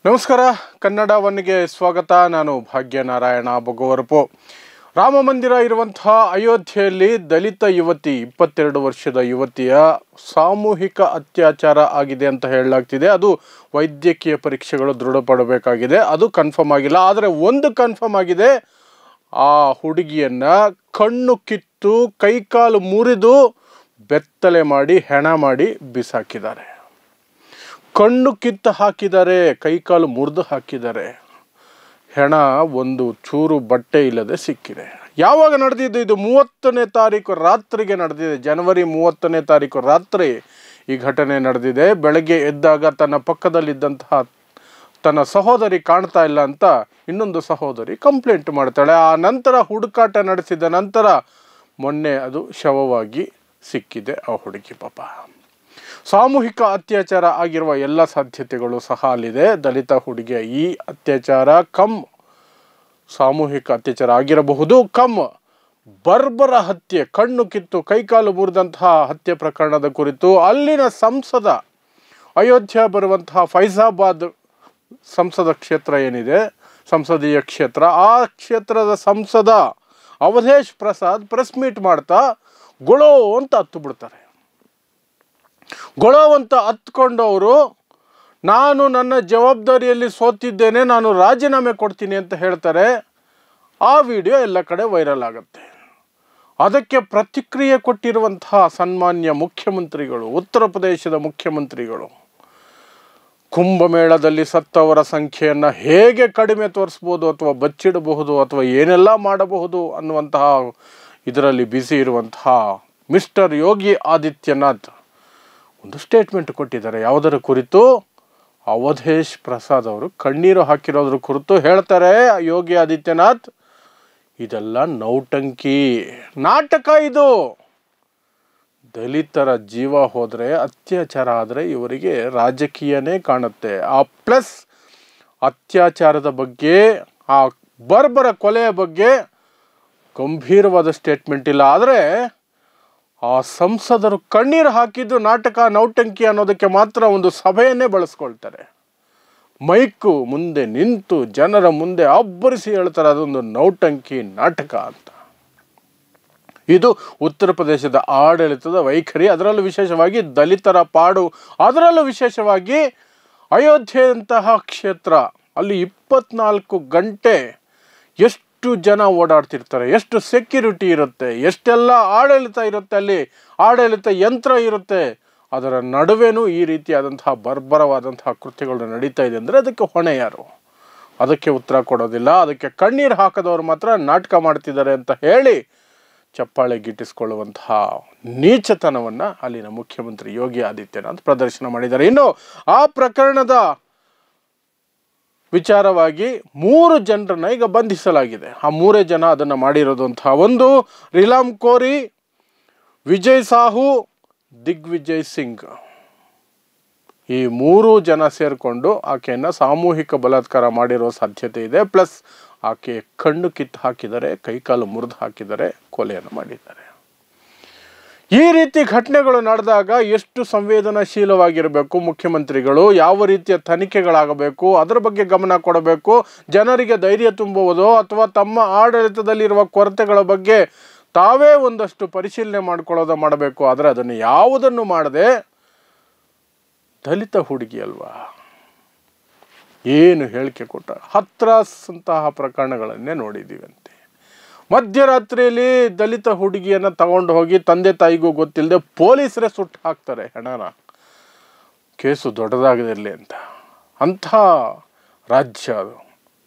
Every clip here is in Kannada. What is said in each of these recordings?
ನಮಸ್ಕಾರ ಕನ್ನಡ ಒನ್ಗೆ ಸ್ವಾಗತ. ನಾನು ಭಾಗ್ಯನಾರಾಯಣ ಬೊಗವರಪು. ರಾಮ ಮಂದಿರ ಇರುವಂತಹ ಅಯೋಧ್ಯೆಯಲ್ಲಿ ದಲಿತ ಯುವತಿ 22 ವರ್ಷದ ಯುವತಿಯ ಸಾಮೂಹಿಕ ಅತ್ಯಾಚಾರ ಆಗಿದೆ ಅಂತ ಹೇಳಲಾಗ್ತಿದೆ. ಅದು ವೈದ್ಯಕೀಯ ಪರೀಕ್ಷೆಗಳು ದೃಢಪಡಬೇಕಾಗಿದೆ. ಅದು ಕನ್ಫರ್ಮ್ ಆಗಿಲ್ಲ. ಆದರೆ ಒಂದು ಕನ್ಫರ್ಮ್ ಆಗಿದೆ, ಆ ಹುಡುಗಿಯನ್ನ ಕಣ್ಣು ಕಿತ್ತು ಕೈಕಾಲು ಮುರಿದು ಬೆತ್ತಲೆ ಮಾಡಿ ಹೆಣ ಮಾಡಿ ಬಿಸಾಕಿದ್ದಾರೆ. ಕಣ್ಣು ಕಿತ್ತು ಹಾಕಿದ್ದಾರೆ, ಕೈಕಾಲು ಮುರಿದು ಹಾಕಿದ್ದಾರೆ. ಹೆಣ ಒಂದು ಚೂರು ಬಟ್ಟೆ ಇಲ್ಲದೆ ಸಿಕ್ಕಿದೆ. ಯಾವಾಗ ನಡೆದಿದ್ದು? ಇದು 30ನೇ ತಾರೀಕು ರಾತ್ರಿಗೆ ನಡೆದಿದೆ. ಜನವರಿ 30ನೇ ತಾರೀಕು ರಾತ್ರಿ ಈ ಘಟನೆ ನಡೆದಿದೆ. ಬೆಳಗ್ಗೆ ಎದ್ದಾಗ ತನ್ನ ಪಕ್ಕದಲ್ಲಿದ್ದಂತಹ ತನ್ನ ಸಹೋದರಿ ಕಾಣ್ತಾ ಇಲ್ಲ ಅಂತ ಇನ್ನೊಂದು ಸಹೋದರಿ ಕಂಪ್ಲೇಂಟ್ ಮಾಡ್ತಾಳೆ. ಆ ನಂತರ ಹುಡುಕಾಟ ನಡೆಸಿದ ನಂತರ ಮೊನ್ನೆ ಅದು ಶವವಾಗಿ ಸಿಕ್ಕಿದೆ ಆ ಹುಡುಗಿ. ಪಾಪ, ಸಾಮೂಹಿಕ ಅತ್ಯಾಚಾರ ಆಗಿರುವ ಎಲ್ಲ ಸಾಧ್ಯತೆಗಳು ಸಹ ಅಲ್ಲಿದೆ. ದಲಿತ ಹುಡುಗಿಯ ಈ ಅತ್ಯಾಚಾರ ಸಾಮೂಹಿಕ ಅತ್ಯಾಚಾರ ಆಗಿರಬಹುದು, ಬರ್ಬರ ಹತ್ಯೆ, ಕಣ್ಣು ಕಿತ್ತು ಕೈಕಾಲು ಮುರಿದಂತಹ ಹತ್ಯೆ ಪ್ರಕರಣದ ಕುರಿತು ಅಲ್ಲಿನ ಸಂಸದ, ಅಯೋಧ್ಯ ಬರುವಂತಹ ಫೈಜಾಬಾದ್ ಸಂಸದ ಕ್ಷೇತ್ರ ಏನಿದೆ, ಸಂಸದೀಯ ಕ್ಷೇತ್ರ, ಆ ಕ್ಷೇತ್ರದ ಸಂಸದ ಅವಧೇಶ್ ಪ್ರಸಾದ್ ಪ್ರೆಸ್ ಮೀಟ್ ಮಾಡ್ತಾ ಗೊಳೋ ಅಂತ ಹತ್ತು ಬಿಡ್ತಾರೆ. ಗೊಳವಂತ ಹತ್ಕೊಂಡವರು, ನಾನು ನನ್ನ ಜವಾಬ್ದಾರಿಯಲ್ಲಿ ಸೋತಿದ್ದೇನೆ, ನಾನು ರಾಜೀನಾಮೆ ಕೊಡ್ತೀನಿ ಅಂತ ಹೇಳ್ತಾರೆ. ಆ ವಿಡಿಯೋ ಎಲ್ಲ ಕಡೆ ವೈರಲ್ ಆಗುತ್ತೆ. ಅದಕ್ಕೆ ಪ್ರತಿಕ್ರಿಯೆ ಕೊಟ್ಟಿರುವಂತಹ ಸನ್ಮಾನ್ಯ ಮುಖ್ಯಮಂತ್ರಿಗಳು, ಉತ್ತರ ಪ್ರದೇಶದ ಮುಖ್ಯಮಂತ್ರಿಗಳು, ಕುಂಭಮೇಳದಲ್ಲಿ ಸತ್ತವರ ಸಂಖ್ಯೆಯನ್ನು ಹೇಗೆ ಕಡಿಮೆ ತೋರಿಸ್ಬೋದು ಅಥವಾ ಬಚ್ಚಿಡಬಹುದು ಅಥವಾ ಏನೆಲ್ಲ ಮಾಡಬಹುದು ಅನ್ನುವಂತಹ ಇದರಲ್ಲಿ ಬ್ಯುಸಿ ಇರುವಂತಹ ಮಿಸ್ಟರ್ ಯೋಗಿ ಆದಿತ್ಯನಾಥ್ ಒಂದು ಸ್ಟೇಟ್ಮೆಂಟ್ ಕೊಟ್ಟಿದ್ದಾರೆ. ಯಾವುದರ ಕುರಿತು? ಅವಧೇಶ್ ಪ್ರಸಾದ್ ಅವರು ಕಣ್ಣೀರು ಹಾಕಿರೋದ್ರ ಕುರಿತು ಹೇಳ್ತಾರೆ ಯೋಗಿ ಆದಿತ್ಯನಾಥ್, ಇದೆಲ್ಲ ನೌಟಂಕಿ ನಾಟಕ. ಇದು ದಲಿತರ ಜೀವ ಹೋದರೆ, ಅತ್ಯಾಚಾರ ಆದರೆ ಇವರಿಗೆ ರಾಜಕೀಯನೇ ಕಾಣುತ್ತೆ. ಆ ಪ್ಲಸ್ ಅತ್ಯಾಚಾರದ ಬಗ್ಗೆ, ಆ ಬರ್ಬರ ಕೊಲೆಯ ಬಗ್ಗೆ ಗಂಭೀರವಾದ ಸ್ಟೇಟ್ಮೆಂಟ್ ಇಲ್ಲ. ಆದರೆ ಆ ಸಂಸದರು ಕಣ್ಣೀರು ಹಾಕಿದ್ದು ನಾಟಕ, ನೌಟಂಕಿ ಅನ್ನೋದಕ್ಕೆ ಮಾತ್ರ ಒಂದು ಸಭೆಯನ್ನೇ ಬಳಸ್ಕೊಳ್ತಾರೆ. ಮೈಕು ಮುಂದೆ ನಿಂತು ಜನರ ಮುಂದೆ ಅಬ್ಬರಿಸಿ ಹೇಳ್ತಾರೆ ಅದೊಂದು ನೌಟಂಕಿ ನಾಟಕ ಅಂತ. ಇದು ಉತ್ತರ ಪ್ರದೇಶದ ಆಡಳಿತದ ವೈಖರಿ. ಅದರಲ್ಲೂ ವಿಶೇಷವಾಗಿ ದಲಿತರ ಪಾಡು, ಅದರಲ್ಲೂ ವಿಶೇಷವಾಗಿ ಅಯೋಧ್ಯೆಯಂತಹ ಕ್ಷೇತ್ರ. ಅಲ್ಲಿ 24 ಗಂಟೆ ಎಷ್ಟು ಜನ ಓಡಾಡ್ತಿರ್ತಾರೆ, ಎಷ್ಟು ಸೆಕ್ಯೂರಿಟಿ ಇರುತ್ತೆ, ಎಷ್ಟೆಲ್ಲ ಆಡಳಿತ ಇರುತ್ತೆ, ಅಲ್ಲಿ ಆಡಳಿತ ಯಂತ್ರ ಇರುತ್ತೆ. ಅದರ ನಡುವೆನೂ ಈ ರೀತಿಯಾದಂತಹ ಬರ್ಬರವಾದಂತಹ ಕೃತ್ಯಗಳು ನಡೀತಾ ಇದೆ ಅಂದರೆ ಅದಕ್ಕೆ ಹೊಣೆ ಯಾರು? ಅದಕ್ಕೆ ಉತ್ತರ ಕೊಡೋದಿಲ್ಲ. ಅದಕ್ಕೆ ಕಣ್ಣೀರು ಹಾಕದವರು ಮಾತ್ರ ನಾಟಕ ಮಾಡ್ತಿದ್ದಾರೆ ಅಂತ ಹೇಳಿ ಚಪ್ಪಾಳೆ ಗಿಟ್ಟಿಸ್ಕೊಳ್ಳುವಂತಹ ನೀಚತನವನ್ನು ಅಲ್ಲಿನ ಮುಖ್ಯಮಂತ್ರಿ ಯೋಗಿ ಆದಿತ್ಯನಾಥ್ ಪ್ರದರ್ಶನ ಮಾಡಿದ್ದಾರೆ. ಇನ್ನು ಆ ಪ್ರಕರಣದ ವಿಚಾರವಾಗಿ 3 ಜನರನ್ನ ಈಗ ಬಂಧಿಸಲಾಗಿದೆ. ಆ 3 ಜನ ಅದನ್ನು ಮಾಡಿರೋದು ಅಂತ. ಒಂದು ರಿಲಾಮ್ ಕೋರಿ, ವಿಜಯ್ ಸಾಹು, ದಿಗ್ವಿಜಯ್ ಸಿಂಗ್. ಈ 3 ಜನ ಸೇರಿಕೊಂಡು ಆಕೆಯನ್ನು ಸಾಮೂಹಿಕ ಬಲಾತ್ಕಾರ ಮಾಡಿರೋ ಸಾಧ್ಯತೆ ಇದೆ. ಪ್ಲಸ್ ಆಕೆ ಕಣ್ಣು ಕಿತ್ತು ಹಾಕಿದ್ದಾರೆ, ಕೈಕಾಲು ಮುರಿದು ಹಾಕಿದ್ದಾರೆ, ಕೊಲೆಯನ್ನು ಮಾಡಿದ್ದಾರೆ. ಈ ರೀತಿ ಘಟನೆಗಳು ನಡೆದಾಗ ಎಷ್ಟು ಸಂವೇದನಾಶೀಲವಾಗಿರಬೇಕು ಮುಖ್ಯಮಂತ್ರಿಗಳು, ಯಾವ ರೀತಿಯ ತನಿಖೆಗಳಾಗಬೇಕು, ಅದರ ಬಗ್ಗೆ ಗಮನ ಕೊಡಬೇಕು, ಜನರಿಗೆ ಧೈರ್ಯ ತುಂಬುವುದೋ ಅಥವಾ ತಮ್ಮ ಆಡಳಿತದಲ್ಲಿರುವ ಕೊರತೆಗಳ ಬಗ್ಗೆ ತಾವೇ ಒಂದಷ್ಟು ಪರಿಶೀಲನೆ ಮಾಡ್ಕೊಳ್ಳೋದು ಮಾಡಬೇಕು. ಆದರೆ ಅದನ್ನು ಯಾವುದನ್ನು ಮಾಡದೆ ದಲಿತ ಹುಡುಗಿ ಅಲ್ವಾ, ಏನು ಹೇಳಿಕೆ ಕೊಟ್ಟ ಹತ್ರಾಸಂತಹ ಪ್ರಕರಣಗಳನ್ನೇ ನೋಡಿದ್ದೀವಂತೆ. ಮಧ್ಯರಾತ್ರಿಯಲ್ಲಿ ದಲಿತ ಹುಡುಗಿಯನ್ನು ತಗೊಂಡು ಹೋಗಿ ತಂದೆ ತಾಯಿಗೂ ಗೊತ್ತಿಲ್ಲದೆ ಪೊಲೀಸರೇ ಸುಟ್ಟು ಹಾಕ್ತಾರೆ ಹೆಣನ, ಕೇಸು ದೊಡ್ಡದಾಗದಿರಲಿ ಅಂತ. ಅಂಥ ರಾಜ್ಯ ಅದು,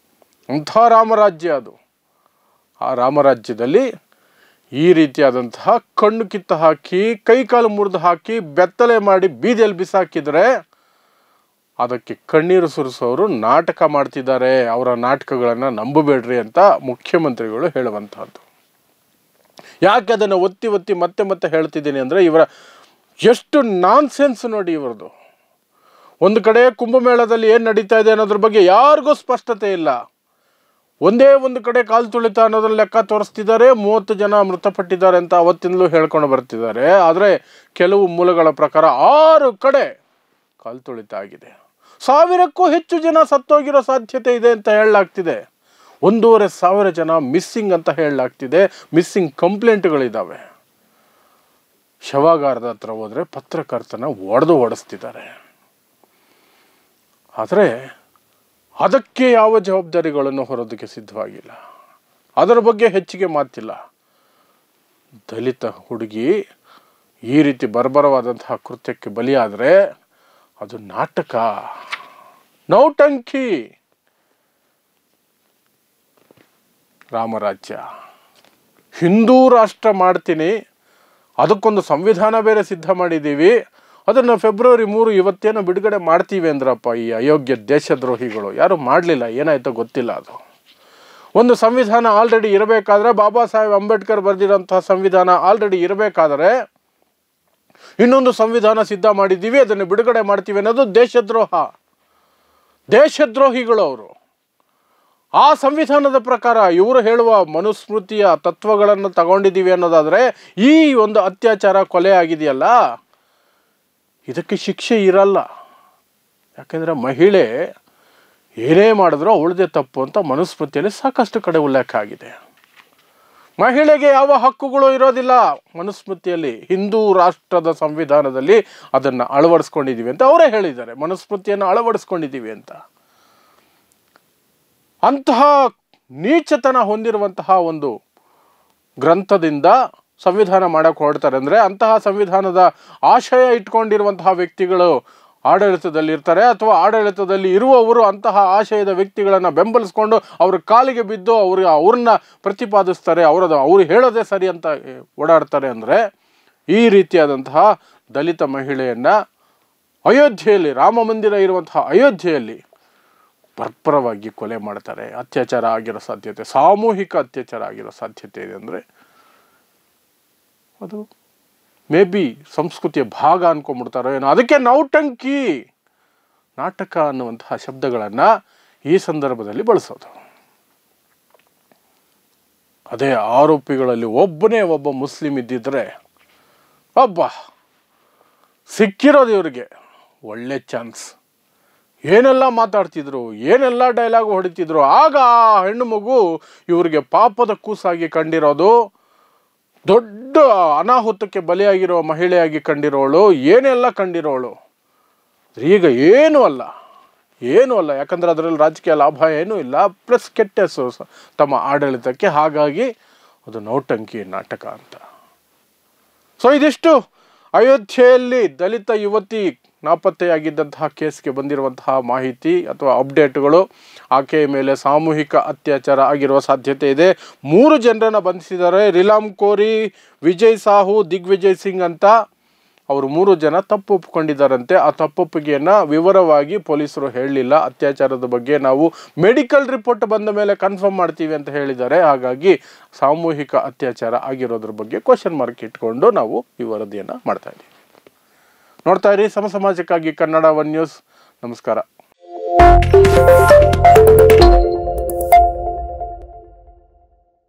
ಅಂಥ ರಾಮರಾಜ್ಯ ಅದು. ಆ ರಾಮರಾಜ್ಯದಲ್ಲಿ ಈ ರೀತಿಯಾದಂತಹ ಕಣ್ಣು ಕಿತ್ತು ಹಾಕಿ ಕೈಕಾಲು ಮುರಿದು ಹಾಕಿ ಬೆತ್ತಲೆ ಮಾಡಿ ಬೀದಿಯಲ್ಲಿ ಬಿಸಾಕಿದರೆ ಅದಕ್ಕೆ ಕಣ್ಣೀರು ಸುರಿಸೋರು ನಾಟಕ ಮಾಡ್ತಿದ್ದಾರೆ. ಅವರ ನಾಟಕಗಳನ್ನು ನಂಬಬೇಡ್ರಿ ಅಂತ ಮುಖ್ಯಮಂತ್ರಿಗಳು ಹೇಳುವಂತಹದ್ದು. ಯಾಕೆ ಅದನ್ನು ಒತ್ತಿ ಒತ್ತಿ ಮತ್ತೆ ಮತ್ತೆ ಹೇಳ್ತಿದ್ದೀನಿ ಅಂದರೆ ಇವರ ಎಷ್ಟು ನಾನ್ಸೆನ್ಸ್ ನೋಡಿ ಇವರದು. ಒಂದು ಕಡೆ ಕುಂಭಮೇಳದಲ್ಲಿ ಏನು ನಡೀತಾ ಇದೆ ಅನ್ನೋದ್ರ ಬಗ್ಗೆ ಯಾರಿಗೂ ಸ್ಪಷ್ಟತೆ ಇಲ್ಲ. ಒಂದೇ ಒಂದು ಕಡೆ ಕಾಲು ತುಳಿತ ಅನ್ನೋದನ್ನ ಲೆಕ್ಕ ತೋರಿಸ್ತಿದ್ದಾರೆ. 30 ಜನ ಮೃತಪಟ್ಟಿದ್ದಾರೆ ಅಂತ ಅವತ್ತಿನಲ್ಲೂ ಹೇಳ್ಕೊಂಡು ಬರ್ತಿದ್ದಾರೆ. ಆದರೆ ಕೆಲವು ಮೂಲಗಳ ಪ್ರಕಾರ 6 ಕಡೆ ಕಾಲು ತುಳಿತ ಆಗಿದೆ. 1000ಕ್ಕೂ ಹೆಚ್ಚು ಜನ ಸತ್ತೋಗಿರೋ ಸಾಧ್ಯತೆ ಇದೆ ಅಂತ ಹೇಳಲಾಗ್ತಿದೆ. 1,500 ಜನ ಮಿಸ್ಸಿಂಗ್ ಅಂತ ಹೇಳಲಾಗ್ತಿದೆ. ಮಿಸ್ಸಿಂಗ್ ಕಂಪ್ಲೇಂಟ್ಗಳಿದ್ದಾವೆ. ಶವಾಗಾರದ ಹತ್ರ ಹೋದರೆ ಪತ್ರಕರ್ತನ ಓಡಿಸ್ತಿದ್ದಾರೆ. ಆದರೆ ಅದಕ್ಕೆ ಯಾವ ಜವಾಬ್ದಾರಿಗಳನ್ನು ಹೊರೋದಕ್ಕೆ ಸಿದ್ಧವಾಗಿಲ್ಲ. ಅದರ ಬಗ್ಗೆ ಹೆಚ್ಚಿಗೆ ಮಾತಿಲ್ಲ. ದಲಿತ ಹುಡುಗಿ ಈ ರೀತಿ ಬರ್ಬರವಾದಂತಹ ಕೃತ್ಯಕ್ಕೆ ಬಲಿಯಾದರೆ ಅದು ನಾಟಕ, ನೌಟಂಕಿ. ರಾಮರಾಜ್ಯ, ಹಿಂದೂ ರಾಷ್ಟ್ರ ಮಾಡ್ತೀನಿ, ಅದಕ್ಕೊಂದು ಸಂವಿಧಾನ ಬೇರೆ ಸಿದ್ಧ ಮಾಡಿದ್ದೀವಿ, ಅದನ್ನು ಫೆಬ್ರವರಿ 3 ಇವತ್ತೇನೋ ಬಿಡುಗಡೆ ಮಾಡ್ತೀವಿ ಅಂದ್ರಪ್ಪ ಈ ಅಯೋಗ್ಯ ದೇಶದ್ರೋಹಿಗಳು. ಯಾರು ಮಾಡಲಿಲ್ಲ, ಏನಾಯ್ತೋ ಗೊತ್ತಿಲ್ಲ. ಅದು ಒಂದು ಸಂವಿಧಾನ ಆಲ್ರೆಡಿ ಇರಬೇಕಾದ್ರೆ, ಬಾಬಾ ಸಾಹೇಬ್ ಅಂಬೇಡ್ಕರ್ ಬರೆದಿರೋಂಥ ಸಂವಿಧಾನ ಆಲ್ರೆಡಿ ಇರಬೇಕಾದರೆ ಇನ್ನೊಂದು ಸಂವಿಧಾನ ಸಿದ್ಧ ಮಾಡಿದ್ದೀವಿ, ಅದನ್ನು ಬಿಡುಗಡೆ ಮಾಡ್ತೀವಿ ಅನ್ನೋದು ದೇಶದ್ರೋಹ. ದೇಶದ್ರೋಹಿಗಳು ಅವರು. ಆ ಸಂವಿಧಾನದ ಪ್ರಕಾರ ಇವರು ಹೇಳುವ ಮನುಸ್ಮೃತಿಯ ತತ್ವಗಳನ್ನು ತಗೊಂಡಿದ್ದೀವಿ ಅನ್ನೋದಾದರೆ ಈ ಒಂದು ಅತ್ಯಾಚಾರ ಕೊಲೆ ಆಗಿದೆಯಲ್ಲ, ಇದಕ್ಕೆ ಶಿಕ್ಷೆ ಇರಲ್ಲ. ಯಾಕೆಂದರೆ ಮಹಿಳೆ ಏನೇ ಮಾಡಿದ್ರೂ ಅವಳದೇ ತಪ್ಪು ಅಂತ ಮನುಸ್ಮೃತಿಯಲ್ಲಿ ಸಾಕಷ್ಟು ಕಡೆ ಉಲ್ಲೇಖ ಆಗಿದೆ. ಮಹಿಳೆಗೆ ಯಾವ ಹಕ್ಕುಗಳು ಇರೋದಿಲ್ಲ ಮನುಸ್ಮೃತಿಯಲ್ಲಿ. ಹಿಂದೂ ರಾಷ್ಟ್ರದ ಸಂವಿಧಾನದಲ್ಲಿ ಅದನ್ನು ಅಳವಡಿಸ್ಕೊಂಡಿದ್ದೀವಿ ಅಂತ ಅವರೇ ಹೇಳಿದ್ದಾರೆ. ಮನುಸ್ಮೃತಿಯನ್ನು ಅಳವಡಿಸ್ಕೊಂಡಿದ್ದೀವಿ ಅಂತ. ಅಂತಹ ನೀಚತನ ಹೊಂದಿರುವಂತಹ ಒಂದು ಗ್ರಂಥದಿಂದ ಸಂವಿಧಾನ ಮಾಡೋಕ್ಕೆ ಹೊರಡ್ತಾರೆ ಅಂದರೆ, ಅಂತಹ ಸಂವಿಧಾನದ ಆಶಯ ಇಟ್ಕೊಂಡಿರುವಂತಹ ವ್ಯಕ್ತಿಗಳು ಆಡಳಿತದಲ್ಲಿರ್ತಾರೆ, ಅಥವಾ ಆಡಳಿತದಲ್ಲಿ ಇರುವವರು ಅಂತಹ ಆಶಯದ ವ್ಯಕ್ತಿಗಳನ್ನು ಬೆಂಬಲಿಸ್ಕೊಂಡು ಅವ್ರ ಕಾಲಿಗೆ ಬಿದ್ದು ಅವ್ರನ್ನ ಪ್ರತಿಪಾದಿಸ್ತಾರೆ, ಅವರು ಹೇಳೋದೇ ಸರಿ ಅಂತ ಓಡಾಡ್ತಾರೆ. ಅಂದರೆ ಈ ರೀತಿಯಾದಂತಹ ದಲಿತ ಮಹಿಳೆಯನ್ನು ಅಯೋಧ್ಯೆಯಲ್ಲಿ, ರಾಮ ಮಂದಿರ ಇರುವಂತಹ ಅಯೋಧ್ಯೆಯಲ್ಲಿ ಬರ್ಬರವಾಗಿ ಕೊಲೆ ಮಾಡ್ತಾರೆ. ಅತ್ಯಾಚಾರ ಆಗಿರೋ ಸಾಧ್ಯತೆ, ಸಾಮೂಹಿಕ ಅತ್ಯಾಚಾರ ಆಗಿರೋ ಸಾಧ್ಯತೆ ಇದೆ. ಅಂದರೆ ಅದು ಮೇ ಬಿ ಸಂಸ್ಕೃತಿಯ ಭಾಗ ಅನ್ಕೊಂಡ್ಬಿಡ್ತಾರೋ ಏನೋ. ಅದಕ್ಕೆ ನೌಟಂಕಿ, ನಾಟಕ ಅನ್ನುವಂತಹ ಶಬ್ದಗಳನ್ನು ಈ ಸಂದರ್ಭದಲ್ಲಿ ಬಳಸೋದು. ಅದೇ ಆರೋಪಿಗಳಲ್ಲಿ ಒಬ್ಬ ಮುಸ್ಲಿಂ ಇದ್ದಿದ್ರೆ ಸಿಕ್ಕಿರೋದು ಇವ್ರಿಗೆ ಒಳ್ಳೆ ಚಾನ್ಸ್. ಏನೆಲ್ಲ ಮಾತಾಡ್ತಿದ್ರು, ಏನೆಲ್ಲ ಡೈಲಾಗ್ ಹೊಡಿತಿದ್ರು. ಆಗ ಆ ಹೆಣ್ಣು ಮಗು ಇವರಿಗೆ ಪಾಪದ ಕೂಸಾಗಿ ಕಂಡಿರೋದು, ದೊಡ್ಡ ಅನಾಹುತಕ್ಕೆ ಬಲಿಯಾಗಿರೋ ಮಹಿಳೆಯಾಗಿ ಕಂಡಿರೋಳು, ಏನೆಲ್ಲ ಕಂಡಿರೋಳು. ಈಗ ಏನೂ ಅಲ್ಲ. ಯಾಕಂದರೆ ಅದರಲ್ಲಿ ರಾಜಕೀಯ ಲಾಭ ಏನೂ ಇಲ್ಲ, ಪ್ಲಸ್ ಕೆಟ್ಟ ಹೆಸರು ತಮ್ಮ ಆಡಳಿತಕ್ಕೆ. ಹಾಗಾಗಿ ಅದು ನೌಟಂಕಿ ನಾಟಕ ಅಂತ. ಸೊ ಇದಿಷ್ಟು ಅಯೋಧ್ಯೆಯಲ್ಲಿ ದಲಿತ ಯುವತಿ ನಾಪತ್ತೆಯಾಗಿದ್ದಂತಹ ಕೇಸ್ಗೆ ಬಂದಿರುವಂತಹ ಮಾಹಿತಿ ಅಥವಾ ಅಪ್ಡೇಟ್ಗಳು. ಆಕೆಯ ಮೇಲೆ ಸಾಮೂಹಿಕ ಅತ್ಯಾಚಾರ ಆಗಿರುವ ಸಾಧ್ಯತೆ ಇದೆ. 3 ಜನರನ್ನು ಬಂಧಿಸಿದ್ದಾರೆ. ರಿಲಾಮ್ ಕೋರಿ, ವಿಜಯ್ ಸಾಹು, ದಿಗ್ವಿಜಯ್ ಸಿಂಗ್ ಅಂತ. ಅವರು 3 ಜನ ತಪ್ಪು ಒಪ್ಕೊಂಡಿದ್ದಾರಂತೆ. ಆ ತಪ್ಪೊಪ್ಪಿಗೆಯನ್ನು ವಿವರವಾಗಿ ಪೊಲೀಸರು ಹೇಳಲಿಲ್ಲ. ಅತ್ಯಾಚಾರದ ಬಗ್ಗೆ ನಾವು ಮೆಡಿಕಲ್ ರಿಪೋರ್ಟ್ ಬಂದ ಮೇಲೆ ಕನ್ಫರ್ಮ್ ಮಾಡ್ತೀವಿ ಅಂತ ಹೇಳಿದ್ದಾರೆ. ಹಾಗಾಗಿ ಸಾಮೂಹಿಕ ಅತ್ಯಾಚಾರ ಆಗಿರೋದ್ರ ಬಗ್ಗೆ ಕ್ವಶನ್ ಮಾರ್ಕ್ ಇಟ್ಕೊಂಡು ನಾವು ಈ ವರದಿಯನ್ನು ಮಾಡ್ತಾ ಇದ್ದೀವಿ. ನೋಡ್ತಾ ಇರಿ ಸಮಾಜಕ್ಕಾಗಿ ಕನ್ನಡ 1 ನ್ಯೂಸ್. ನಮಸ್ಕಾರ.